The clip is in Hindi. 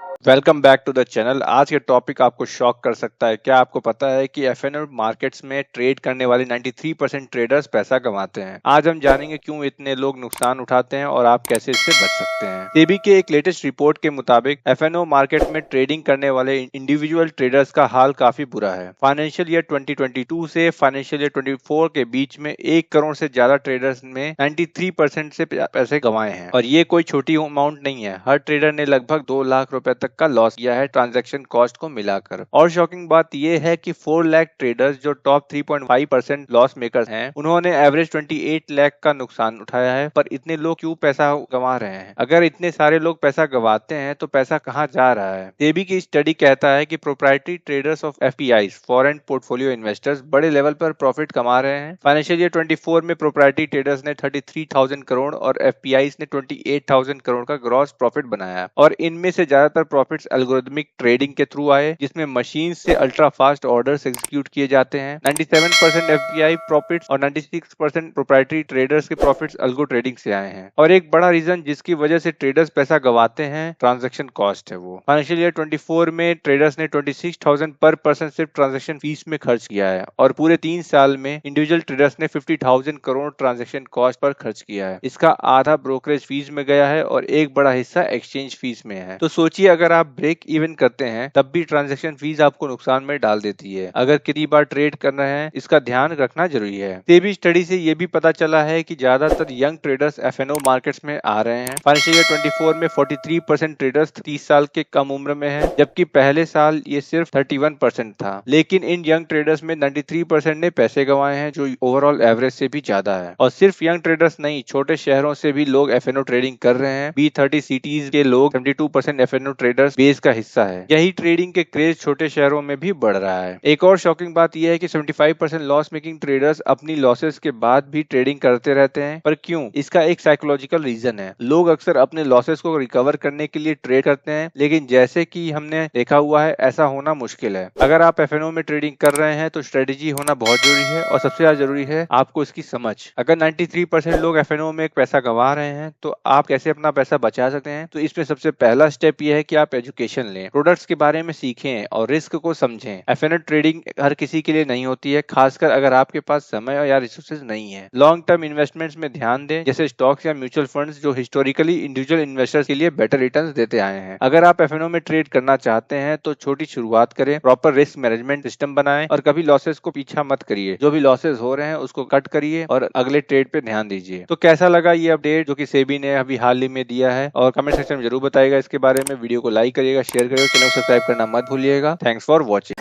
Welcome back to the channel. आज के टॉपिक आपको शॉक कर सकता है। क्या आपको पता है कि एफएनओ मार्केट्स में ट्रेड करने वाले 93% ट्रेडर्स पैसा कमाते हैं। आज हम जानेंगे क्यों इतने लोग नुकसान उठाते हैं और आप कैसे इससे बच सकते हैं। सेबी के एक लेटेस्ट रिपोर्ट के मुताबिक एफएनओ मार्केट में ट्रेडिंग करने वाले इंडिविजुअल ट्रेडर्स का हाल काफी बुरा है। फाइनेंशियल ईयर 2022 से फाइनेंशियल ईयर 24 के बीच में 1 करोड़ से ज्यादा ट्रेडर्स ने 93% से पैसे कमाए हैं और ये कोई छोटी अमाउंट नहीं है। हर ट्रेडर ने लगभग 2 लाख रुपए तक का लॉस किया है ट्रांजैक्शन कॉस्ट को मिलाकर। और शॉकिंग बात यह है कि 4 लाख ट्रेडर्स जो टॉप 3.5% लॉस मेकर्स हैं, उन्होंने एवरेज 28 लाख का नुकसान उठाया है। पर इतने लोग क्यों पैसा गंवा रहे हैं? अगर इतने सारे लोग पैसा गंवाते हैं तो पैसा कहां जा रहा है? सेबी की स्टडी कहता है कि proprietary traders of FPI foreign portfolio investors बड़े लेवल पर प्रॉफिट कमा रहे हैं। फाइनेंशियल ईयर 24 में प्रोप्राइटरी ट्रेडर्स ने 33,000 करोड़ और एफपीआई ने 28,000 करोड़ का ग्रॉस प्रॉफिट बनाया और इनमें से ज्यादातर प्रॉफिट्स एल्गोरिथमिक ट्रेडिंग के थ्रू आए, जिसमें मशीन से अल्ट्रा फास्ट ऑर्डर्स एग्जीक्यूट किए जाते हैं। 97% एफपीआई प्रॉफिट्स और 96% प्रोप्राइटरी ट्रेडर्स के प्रॉफिट्स अल्गो ट्रेडिंग से आए हैं। और एक बड़ा रीजन जिसकी वजह से ट्रेडर्स पैसा गवाते हैं, ट्रांजैक्शन कॉस्ट है। वो फाइनेंशियल ईयर 24 में ट्रेडर्स ने 26,000 पर पर्सन सिर्फ ट्रांजैक्शन फीस में खर्च किया है और पूरे 3 साल में इंडिविजुअल ट्रेडर्स ने 50,000 करोड़ ट्रांजैक्शन कॉस्ट पर खर्च किया है। इसका आधा ब्रोकरेज फीस में गया है और एक बड़ा हिस्सा एक्सचेंज फीस में है। तो सोचिए, अगर आप ब्रेक इवन करते हैं तब भी ट्रांजैक्शन फीस आपको नुकसान में डाल देती है। अगर कितनी बार ट्रेड कर रहे हैं, इसका ध्यान रखना जरूरी है। सेबी स्टडी से यह भी पता चला है कि ज्यादातर यंग ट्रेडर्स एफएनओ मार्केट्स में आ रहे हैं। फाइनेंशियल ईयर 24 में 43% ट्रेडर्स 30 साल के कम उम्र में है, जबकि पहले साल ये सिर्फ 31% था। लेकिन इन यंग ट्रेडर्स में 93% ने पैसे गंवाए हैं, जो ओवरऑल एवरेज से भी ज्यादा है। और सिर्फ यंग ट्रेडर्स नहीं, छोटे शहरों से भी लोग एफएनओ ट्रेडिंग कर रहे हैं। B30 सिटीज के लोग 72% एफएनओ ट्रेडर्स बेस का हिस्सा है। यही ट्रेडिंग के क्रेज छोटे शहरों में भी बढ़ रहा है। एक और शॉकिंग बात यह है कि 75% लॉस मेकिंग ट्रेडर्स अपनी लॉसेस के बाद भी ट्रेडिंग करते रहते हैं। पर क्यों? इसका एक साइकोलॉजिकल रीजन है। लोग अक्सर अपने लॉसेस को रिकवर करने के लिए ट्रेड करते हैं, लेकिन जैसे कि हमने देखा हुआ है, ऐसा होना मुश्किल है। अगर आप एफएनओ में ट्रेडिंग कर रहे हैं तो स्ट्रेटेजी होना बहुत जरूरी है और सबसे ज्यादा जरूरी है आपको इसकी समझ। अगर 93% लोग एफएनओ में एक पैसा गंवा रहे हैं तो आप कैसे अपना पैसा बचा सकते हैं? तो इसमें सबसे पहला स्टेप यह है कि आप एजुकेशन लें, प्रोडक्ट्स के बारे में सीखें और रिस्क को समझें। एफएनओ ट्रेडिंग हर किसी के लिए नहीं होती है, खासकर अगर आपके पास समय या रिसोर्सेज नहीं है। लॉन्ग टर्म इन्वेस्टमेंट्स में ध्यान दें, जैसे स्टॉक्स या म्यूचुअल फंड्स, जो हिस्टोरिकली इंडिविजुअल इन्वेस्टर्स के लिए बेटर रिटर्न्स देते आए हैं। अगर आप एफएनओ में ट्रेड करना चाहते हैं तो छोटी शुरुआत करें, प्रॉपर रिस्क मैनेजमेंट सिस्टम बनाएं और कभी लॉसेस को पीछा मत करिए। जो भी लॉसेस हो रहे हैं उसको कट करिए और अगले ट्रेड पे ध्यान दीजिए। तो कैसा लगा ये अपडेट जो कि सेबी ने अभी हाल ही में दिया है? और कमेंट सेक्शन में जरूर बताइएगा इसके बारे में। वीडियो को लाइक करिएगा, शेयर करिएगा, चैनल को सब्सक्राइब करना मत भूलिएगा। Thanks for watching.